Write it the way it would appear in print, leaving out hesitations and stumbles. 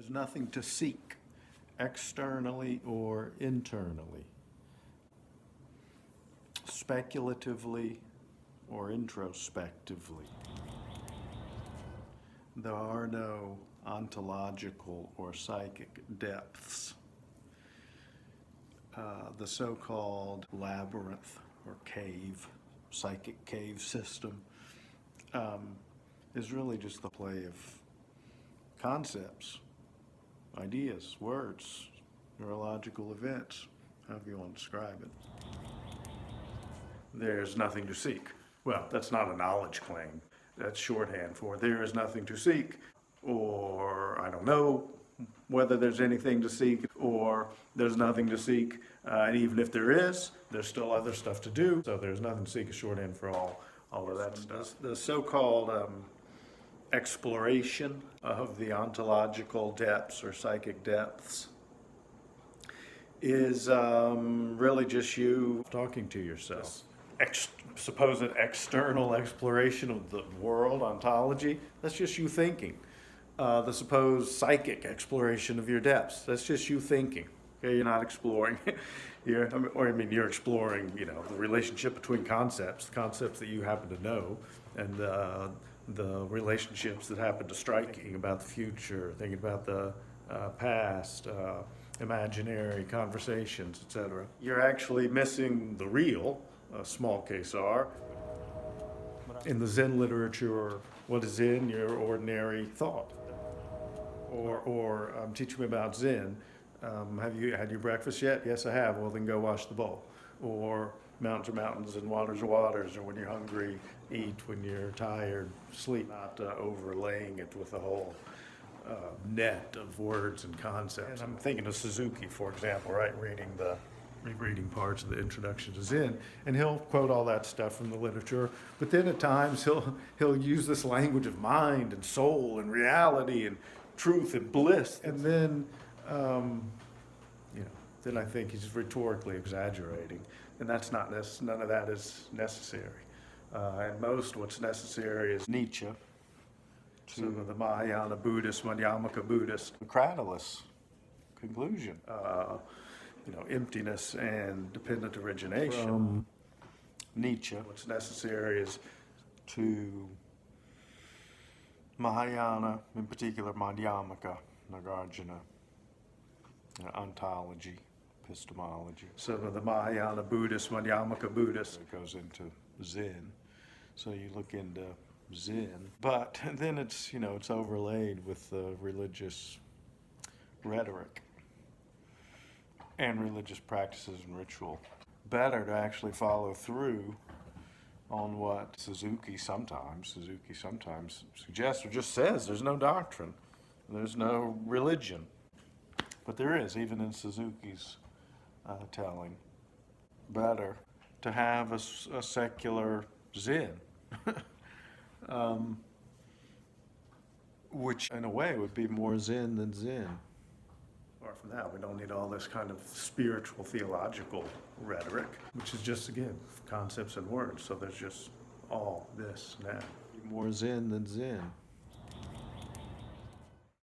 There's nothing to seek, externally or internally, speculatively or introspectively. There are no ontological or psychic depths. The so-called labyrinth or cave, psychic cave system, is really just the play of concepts, ideas, words, neurological events, however you want to describe it. There's nothing to seek. Well, that's not a knowledge claim. That's shorthand for there is nothing to seek, or I don't know whether there's anything to seek, or there's nothing to seek, and even if there is, there's still other stuff to do. So there's nothing to seek is shorthand for all of that stuff. The so-called exploration of the ontological depths or psychic depths is really just you talking to yourself. Supposed external exploration of the world, ontology, that's just you thinking. The supposed psychic exploration of your depths, that's just you thinking. Okay, you're not exploring. You're exploring, the relationship between concepts that you happen to know, and the relationships that happen to strike you. Thinking about the future, thinking about the past, imaginary conversations, etc. You're actually missing the real, small case R. In the Zen literature, what is in your ordinary thought? Or teach me about Zen. Have you had your breakfast yet? Yes, I have. Well, then go wash the bowl. Or mountains are mountains and waters are waters. Or when you're hungry, eat. When you're tired, sleep. Not overlaying it with a whole net of words and concepts. And I'm thinking of Suzuki, for example, right? Rereading parts of the Introduction to Zen, and he'll quote all that stuff from the literature, but then at times he'll use this language of mind and soul and reality and truth and bliss, and then then I think he's rhetorically exaggerating, and that's not none of that is necessary. And most what's necessary is Nietzsche, to the Mahayana Buddhist, Madhyamaka Buddhist, the Cratylus conclusion. Emptiness and dependent origination. From Nietzsche, what's necessary is to Mahayana, in particular Madhyamaka, Nagarjuna, ontology, epistemology. So the Mahayana Buddhist, Madhyamaka Buddhist, it goes into Zen. So you look into Zen, but then it's overlaid with the religious rhetoric and religious practices and ritual. Better to actually follow through on what Suzuki sometimes suggests or just says. There's no doctrine, there's no religion, but there is, even in Suzuki's telling. Better to have a secular Zen, which in a way would be more Zen than Zen. Apart from that, we don't need all this kind of spiritual, theological rhetoric, which is just, again, concepts and words. So there's just all this now. More Zen than Zen.